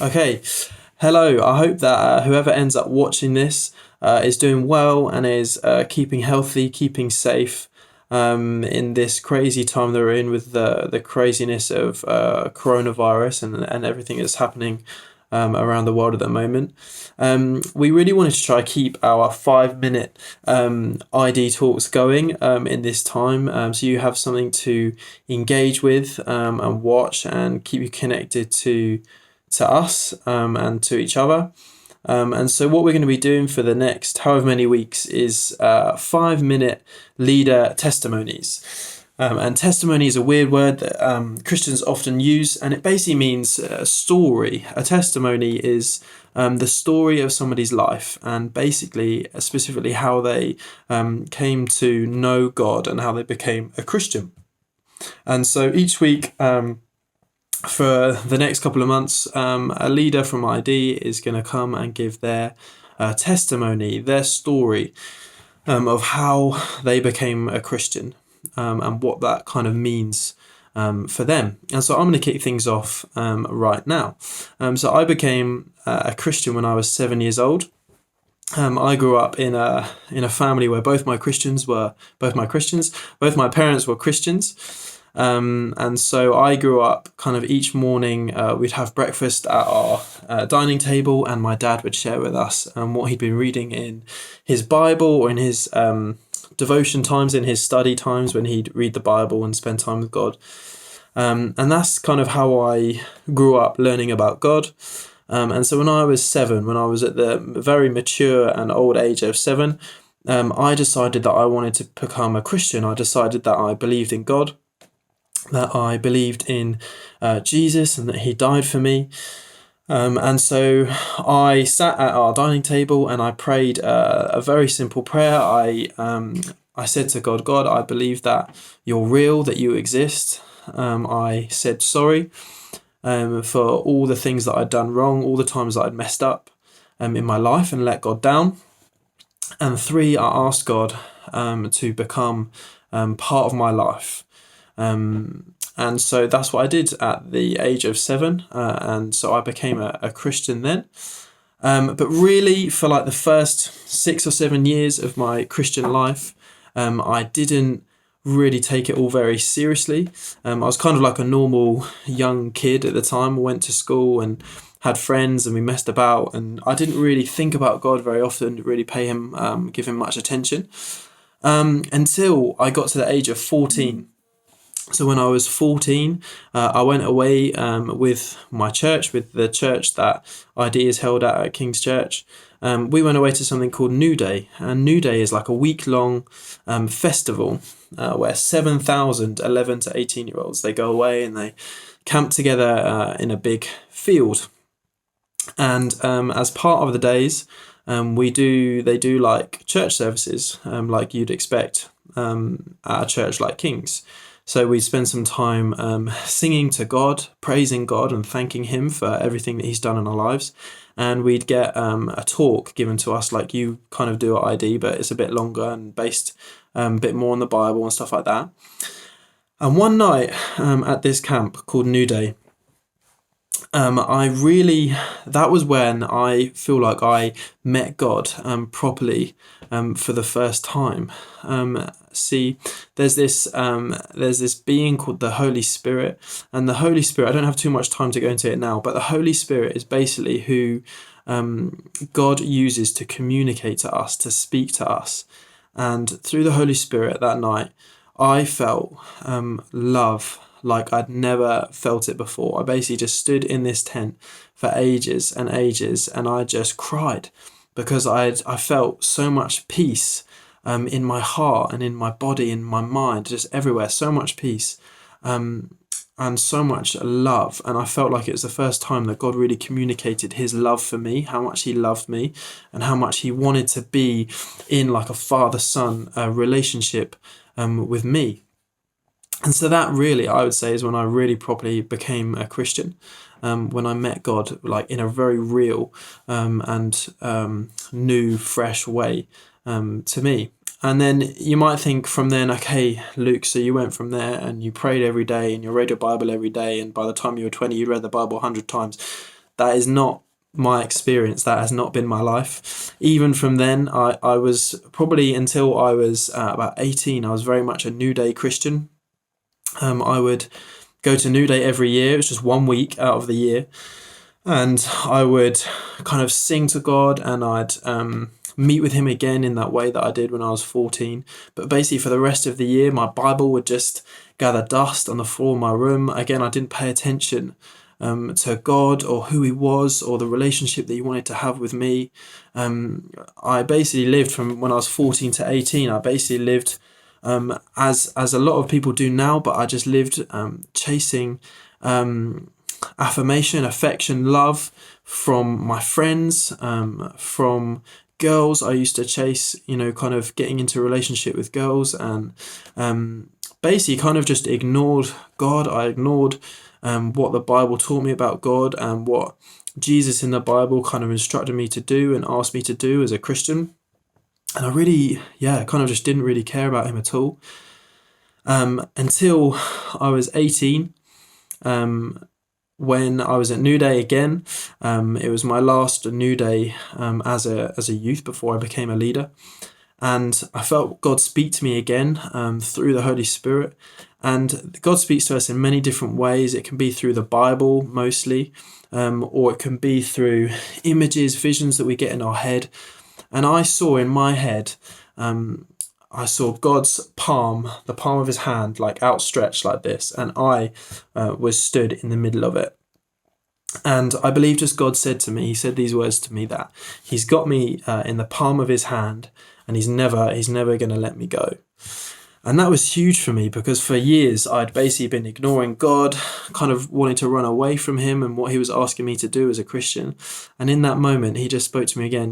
Okay, hello. I hope that whoever ends up watching this is doing well and is keeping healthy, keeping safe in this crazy time that we're in with the craziness of coronavirus and everything that's happening around the world at the moment. We really wanted to try keep our 5 minute ID talks going in this time, so you have something to engage with and watch and keep you connected to us and to each other. And so, what we're going to be doing for the next however many weeks is 5 minute leader testimonies. And testimony is a weird word that Christians often use, and it basically means a story. A testimony is the story of somebody's life, and basically, specifically, how they came to know God and how they became a Christian. And so, each week, for the next couple of months, a leader from ID is going to come and give their testimony, their story of how they became a Christian and what that kind of means for them. And so I'm going to kick things off right now. So I became a Christian when I was 7 years old. I grew up in a family where both my Christians, both my parents were Christians. And so I grew up kind of each morning, we'd have breakfast at our dining table, and my dad would share with us what he'd been reading in his Bible or in his devotion times, in his study times when he'd read the Bible and spend time with God. And that's kind of how I grew up learning about God. And so when I was 7, when I was at the very mature and old age of 7, I decided that I wanted to become a Christian. I decided that I believed in God, that I believed in Jesus and that he died for me. And so I sat at our dining table and I prayed a very simple prayer. I said to God, God, I believe that you're real, that you exist. I said sorry for all the things that I'd done wrong, all the times that I'd messed up in my life and let God down. And 3, I asked God to become part of my life. And so that's what I did at the age of 7. And so I became a Christian then. But really, for like the first 6 or 7 years of my Christian life, I didn't really take it all very seriously. I was kind of like a normal young kid at the time. I went to school and had friends and we messed about, and I didn't really think about God very often, didn't really pay him, give him much attention, until I got to the age of 14. So when I was 14, I went away with my church, with the church that ID is held at King's Church. We went away to something called New Day, and New Day is like a week-long festival where 7,000 11 to 18-year-olds, they go away and they camp together in a big field. And as part of the days, they do like church services, like you'd expect at a church like King's. So we spend some time singing to God, praising God and thanking him for everything that he's done in our lives. And we'd get a talk given to us like you kind of do at ID, but it's a bit longer and based a bit more on the Bible and stuff like that. And one night at this camp called New Day, that was when I feel like I met God properly for the first time. See, there's this being called the Holy Spirit, and the Holy Spirit, I don't have too much time to go into it now, but the Holy Spirit is basically who God uses to communicate to us, to speak to us. And through the Holy Spirit that night, I felt love like I'd never felt it before. I basically just stood in this tent for ages and ages, and I just cried because I felt so much peace in my heart and in my body, in my mind, just everywhere, so much peace and so much love. And I felt like it was the first time that God really communicated his love for me, how much he loved me and how much he wanted to be in like a father-son relationship with me. And so that really, I would say, is when I really properly became a Christian, when I met God like in a very real and new, fresh way to me. And then you might think from then, okay, Luke, so you went from there and you prayed every day and you read your Bible every day, and by the time you were 20, you read the Bible 100 times. that is not my experience. That has not been my life. Even from then, I was probably until I was about 18, I was very much a New Day Christian. I would go to New Day every year. It was just 1 week out of the year. And I would kind of sing to God, and I'd meet with him again in that way that I did when I was 14. But basically for the rest of the year, my Bible would just gather dust on the floor of my room. Again, I didn't pay attention to God or who he was or the relationship that he wanted to have with me. I basically lived from when I was 14 to 18. I basically lived as a lot of people do now, but I just lived chasing affirmation, affection, love from my friends, from girls. I used to chase, kind of getting into a relationship with girls, and basically kind of just ignored God. I ignored what the Bible taught me about God and what Jesus in the Bible kind of instructed me to do and asked me to do as a Christian. And I really, kind of just didn't really care about him at all until I was 18. When I was at New Day again, it was my last New Day as a youth before I became a leader. And I felt God speak to me again through the Holy Spirit. And God speaks to us in many different ways. It can be through the Bible mostly, or it can be through images, visions that we get in our head. And I saw in my head, I saw God's palm, the palm of his hand, like outstretched like this. And I was stood in the middle of it. And I believe just God said to me, he said these words to me, that he's got me in the palm of his hand, and he's never going to let me go. And that was huge for me, because for years I'd basically been ignoring God, kind of wanting to run away from him and what he was asking me to do as a Christian. And in that moment, he just spoke to me again.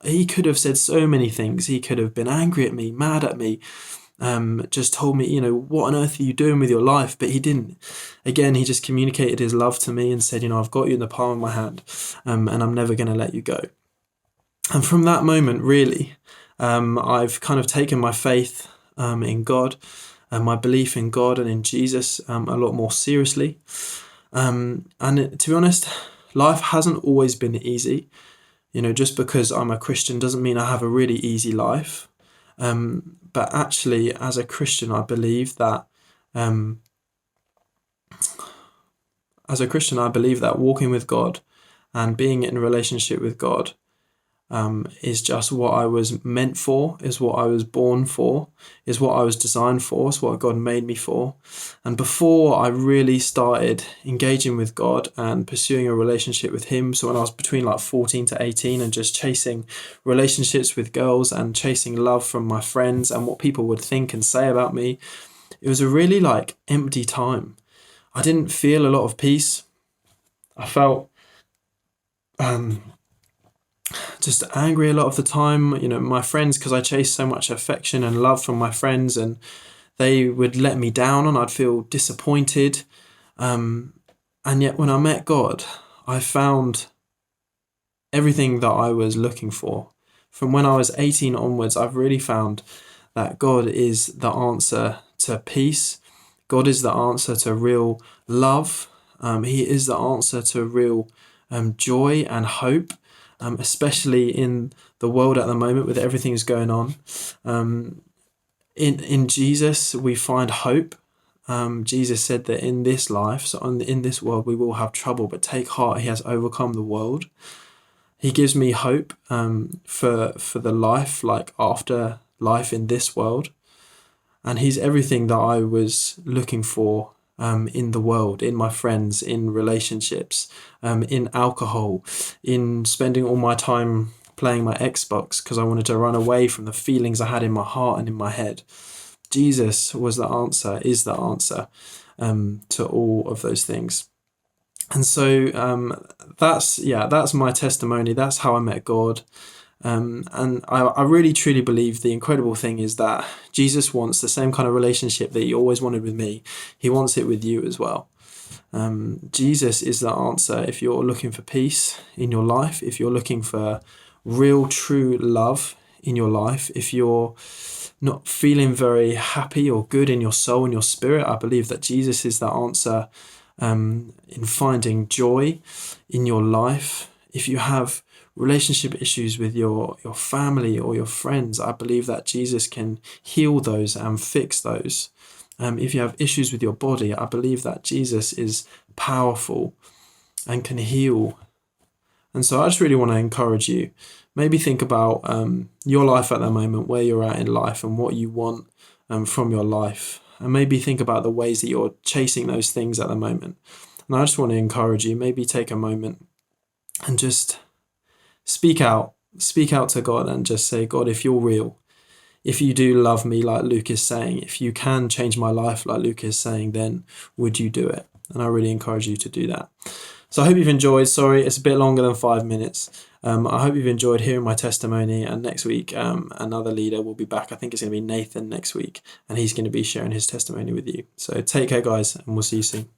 He could have said so many things. He could have been angry at me, mad at me, just told me, what on earth are you doing with your life? But he didn't. Again, he just communicated his love to me and said, I've got you in the palm of my hand, and I'm never going to let you go. And from that moment, really, I've kind of taken my faith in God and my belief in God and in Jesus a lot more seriously. And to be honest, life hasn't always been easy. Just because I'm a Christian doesn't mean I have a really easy life. But actually, as a Christian, I believe that walking with God and being in a relationship with God is just what I was meant for, is what I was born for, is what I was designed for, is what God made me for. And before I really started engaging with God and pursuing a relationship with him, so when I was between like 14 to 18 and just chasing relationships with girls and chasing love from my friends and what people would think and say about me, it was a really empty time. I didn't feel a lot of peace. I felt just angry a lot of the time. My friends, because I chased so much affection and love from my friends, and they would let me down and I'd feel disappointed. And yet when I met God, I found everything that I was looking for. From when I was 18 onwards, I've really found that God is the answer to peace. God is the answer to real love. He is the answer to real joy and hope. Especially in the world at the moment with everything that's going on. In Jesus, we find hope. Jesus said that in this life, so in this world, we will have trouble, but take heart, he has overcome the world. He gives me hope for the life, after life in this world. And he's everything that I was looking for in the world, in my friends, in relationships, in alcohol, in spending all my time playing my Xbox because I wanted to run away from the feelings I had in my heart and in my head. Jesus was the answer, is the answer to all of those things. And so that's my testimony. That's how I met God. And I really truly believe the incredible thing is that Jesus wants the same kind of relationship that he always wanted with me. He wants it with you as well. Jesus is the answer if you're looking for peace in your life, if you're looking for real, true love in your life, if you're not feeling very happy or good in your soul and your spirit. I believe that Jesus is the answer in finding joy in your life. If you have relationship issues with your family or your friends, I believe that Jesus can heal those and fix those. If you have issues with your body, I believe that Jesus is powerful and can heal. And so I just really want to encourage you. Maybe think about your life at the moment, where you're at in life and what you want from your life. And maybe think about the ways that you're chasing those things at the moment. And I just want to encourage you, maybe take a moment and just speak out. Speak out to God and just say, God, if you're real, if you do love me, like Luke is saying, if you can change my life, like Luke is saying, then would you do it? And I really encourage you to do that. So I hope you've enjoyed. Sorry, it's a bit longer than 5 minutes. I hope you've enjoyed hearing my testimony. And next week, another leader will be back. I think it's going to be Nathan next week, and he's going to be sharing his testimony with you. So take care, guys, and we'll see you soon.